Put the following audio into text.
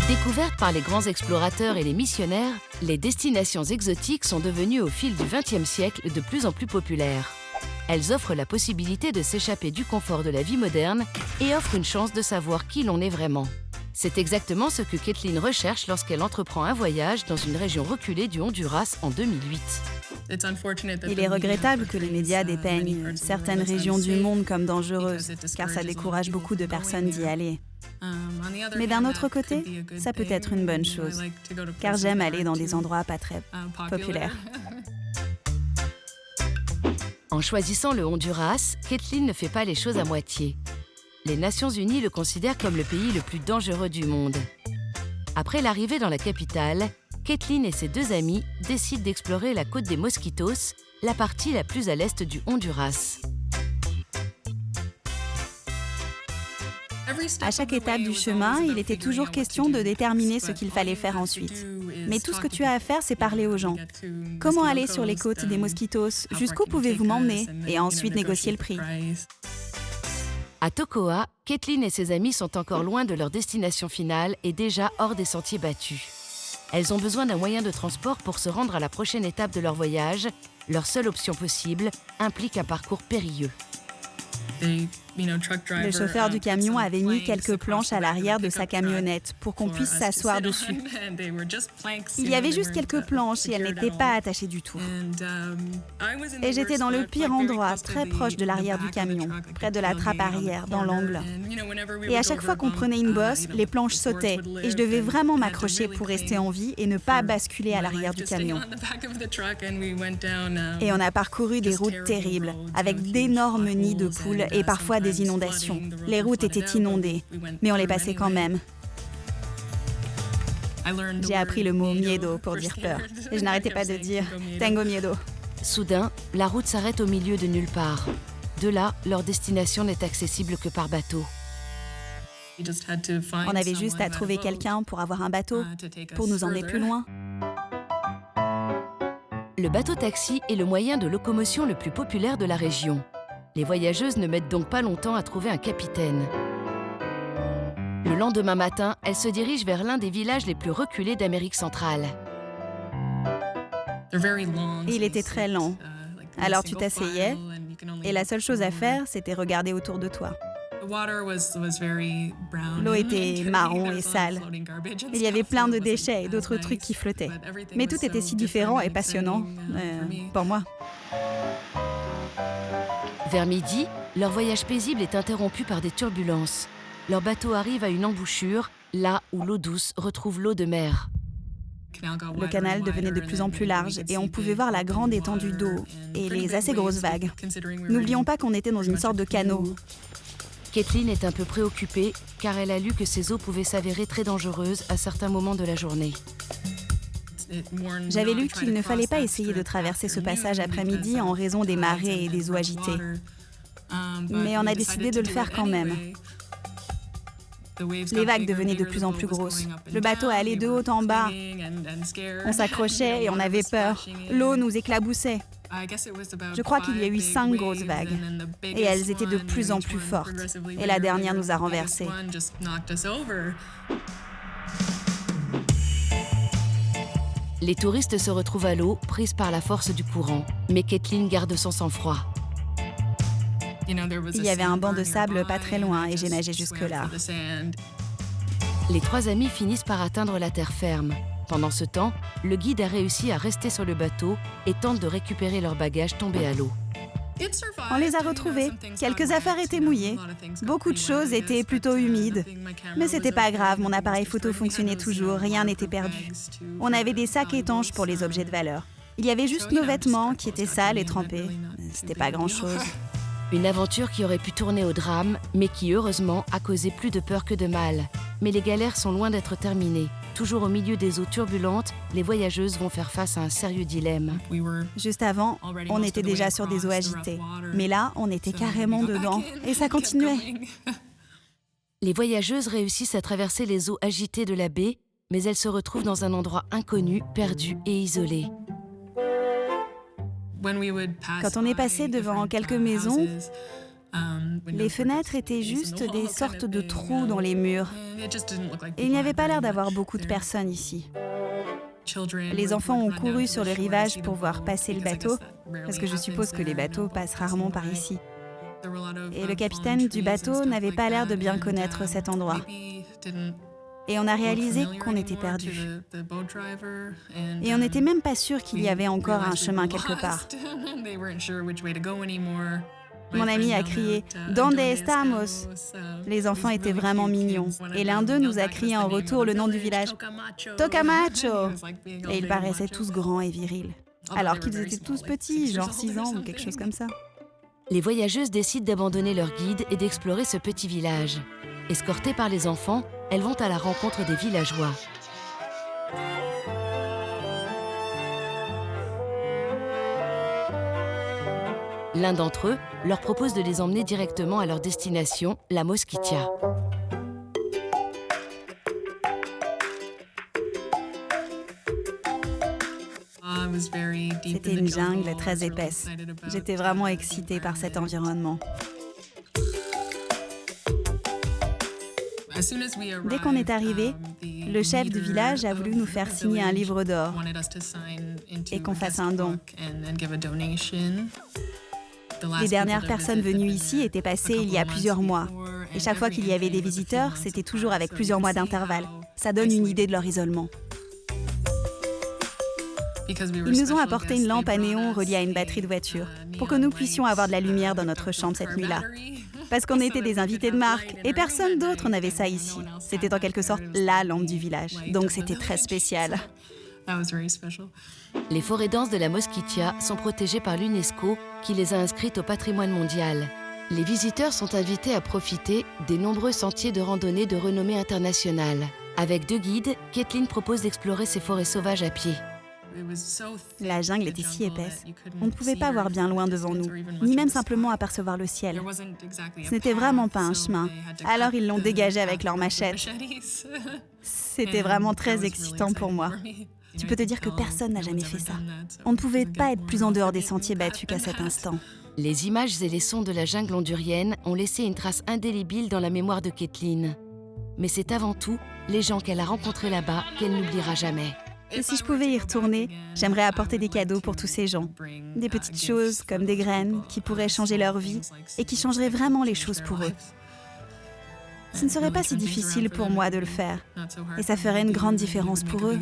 Découvertes par les grands explorateurs et les missionnaires, les destinations exotiques sont devenues au fil du XXe siècle de plus en plus populaires. Elles offrent la possibilité de s'échapper du confort de la vie moderne et offrent une chance de savoir qui l'on est vraiment. C'est exactement ce que Kathleen recherche lorsqu'elle entreprend un voyage dans une région reculée du Honduras en 2008. Il est regrettable que les médias dépeignent certaines régions du monde comme dangereuses, car ça décourage beaucoup de personnes d'y aller. Mais d'un autre côté, ça peut être une bonne chose, car j'aime aller dans des endroits pas très populaires. En choisissant le Honduras, Kathleen ne fait pas les choses à moitié. Les Nations Unies le considèrent comme le pays le plus dangereux du monde. Après l'arrivée dans la capitale, Kathleen et ses deux amis décident d'explorer la côte des Mosquitos, la partie la plus à l'est du Honduras. À chaque étape du chemin, il était toujours question de déterminer ce qu'il fallait faire ensuite. Mais tout ce que tu as à faire, c'est parler aux gens. Comment aller sur les côtes des Mosquitos? Jusqu'où pouvez-vous m'emmener? Et ensuite négocier le prix. À Tocoa, Kathleen et ses amis sont encore loin de leur destination finale et déjà hors des sentiers battus. Elles ont besoin d'un moyen de transport pour se rendre à la prochaine étape de leur voyage. Leur seule option possible implique un parcours périlleux. Le chauffeur du camion avait mis quelques planches à l'arrière de sa camionnette pour qu'on puisse s'asseoir dessus. Il y avait juste quelques planches et elles n'étaient pas attachées du tout. Et j'étais dans le pire endroit, très proche de l'arrière du camion, près de la trappe arrière, dans l'angle. Et à chaque fois qu'on prenait une bosse, les planches sautaient et je devais vraiment m'accrocher pour rester en vie et ne pas basculer à l'arrière du camion. Et on a parcouru des routes terribles, avec d'énormes nids de poules et parfois des inondations. Les routes étaient inondées, mais on les passait quand même. J'ai appris le mot miedo pour dire peur. Et je n'arrêtais pas de dire tengo miedo. Soudain, la route s'arrête au milieu de nulle part. De là, leur destination n'est accessible que par bateau. On avait juste à trouver quelqu'un pour avoir un bateau, pour nous emmener plus loin. Le bateau-taxi est le moyen de locomotion le plus populaire de la région. Les voyageuses ne mettent donc pas longtemps à trouver un capitaine. Le lendemain matin, elles se dirigent vers l'un des villages les plus reculés d'Amérique centrale. Il était très lent. Alors tu t'asseyais, et la seule chose à faire, c'était regarder autour de toi. L'eau était marron et sale. Il y avait plein de déchets et d'autres trucs qui flottaient. Mais tout était si différent et passionnant, pour moi. Vers midi, leur voyage paisible est interrompu par des turbulences. Leur bateau arrive à une embouchure, là où l'eau douce retrouve l'eau de mer. Le canal devenait de plus en plus large et on pouvait voir la grande étendue d'eau et les assez grosses vagues. N'oublions pas qu'on était dans une sorte de canot. Kathleen est un peu préoccupée car elle a lu que ces eaux pouvaient s'avérer très dangereuses à certains moments de la journée. J'avais lu qu'il ne fallait pas essayer de traverser ce passage après-midi en raison des marées et des eaux agitées. Mais on a décidé de le faire quand même. Les vagues devenaient de plus en plus grosses. Le bateau allait de haut en bas. On s'accrochait et on avait peur. L'eau nous éclaboussait. Je crois qu'il y a eu 5 grosses vagues. Et elles étaient de plus en plus fortes. Et la dernière nous a renversés. Les touristes se retrouvent à l'eau, prises par la force du courant. Mais Kathleen garde son sang-froid. Il y avait un banc de sable pas très loin et j'ai nagé jusque-là. Les trois amis finissent par atteindre la terre ferme. Pendant ce temps, le guide a réussi à rester sur le bateau et tente de récupérer leurs bagages tombés à l'eau. On les a retrouvés. Quelques affaires étaient mouillées. Beaucoup de choses étaient plutôt humides. Mais c'était pas grave, mon appareil photo fonctionnait toujours, rien n'était perdu. On avait des sacs étanches pour les objets de valeur. Il y avait juste nos vêtements qui étaient sales et trempés. C'était pas grand-chose. Une aventure qui aurait pu tourner au drame, mais qui, heureusement, a causé plus de peur que de mal. Mais les galères sont loin d'être terminées. Toujours au milieu des eaux turbulentes, les voyageuses vont faire face à un sérieux dilemme. Juste avant, on était déjà sur des eaux agitées. Mais là, on était carrément dedans. Et ça continuait. Les voyageuses réussissent à traverser les eaux agitées de la baie, mais elles se retrouvent dans un endroit inconnu, perdu et isolé. Quand on est passé devant quelques maisons, Les fenêtres étaient juste des sortes de trous dans les murs. Et il n'y avait pas l'air d'avoir beaucoup de personnes ici. Les enfants ont couru sur le rivage pour voir passer le bateau, parce que je suppose que les bateaux passent rarement par ici. Et le capitaine du bateau n'avait pas l'air de bien connaître cet endroit. Et on a réalisé qu'on était perdus. Et on n'était même pas sûr qu'il y avait encore un chemin quelque part. Mon ami a crié « Donde estamos ?» Les enfants étaient vraiment mignons. Et l'un d'eux nous a crié en retour le nom du village « Tocamacho !» Et ils paraissaient tous grands et virils. Alors qu'ils étaient tous petits, genre 6 ans ou quelque chose comme ça. Les voyageuses décident d'abandonner leur guide et d'explorer ce petit village. Escortées par les enfants, elles vont à la rencontre des villageois. L'un d'entre eux leur propose de les emmener directement à leur destination, la Mosquitia. C'était une jungle très épaisse. J'étais vraiment excitée par cet environnement. Dès qu'on est arrivé, le chef du village a voulu nous faire signer un livre d'or et qu'on fasse un don. Les dernières personnes venues ici étaient passées il y a plusieurs mois. Et chaque fois qu'il y avait des visiteurs, c'était toujours avec plusieurs mois d'intervalle. Ça donne une idée de leur isolement. Ils nous ont apporté une lampe à néon reliée à une batterie de voiture pour que nous puissions avoir de la lumière dans notre chambre cette nuit-là. Parce qu'on était des invités de marque et personne d'autre n'avait ça ici. C'était en quelque sorte la lampe du village, donc c'était très spécial. Les forêts denses de la Mosquitia sont protégées par l'UNESCO qui les a inscrites au patrimoine mondial. Les visiteurs sont invités à profiter des nombreux sentiers de randonnée de renommée internationale. Avec 2 guides, Kathleen propose d'explorer ces forêts sauvages à pied. La jungle était si épaisse, on ne pouvait pas voir bien loin devant nous, ni même simplement apercevoir le ciel. Ce n'était vraiment pas un chemin, alors ils l'ont dégagé avec leurs machettes. C'était vraiment très excitant pour moi. Tu peux te dire que personne n'a jamais fait ça. On ne pouvait pas être plus en dehors des sentiers battus qu'à cet instant. Les images et les sons de la jungle hondurienne ont laissé une trace indélébile dans la mémoire de Kathleen. Mais c'est avant tout les gens qu'elle a rencontrés là-bas qu'elle n'oubliera jamais. Et si je pouvais y retourner, j'aimerais apporter des cadeaux pour tous ces gens. Des petites choses comme des graines qui pourraient changer leur vie et qui changeraient vraiment les choses pour eux. Ce ne serait pas si difficile pour moi de le faire et ça ferait une grande différence pour eux.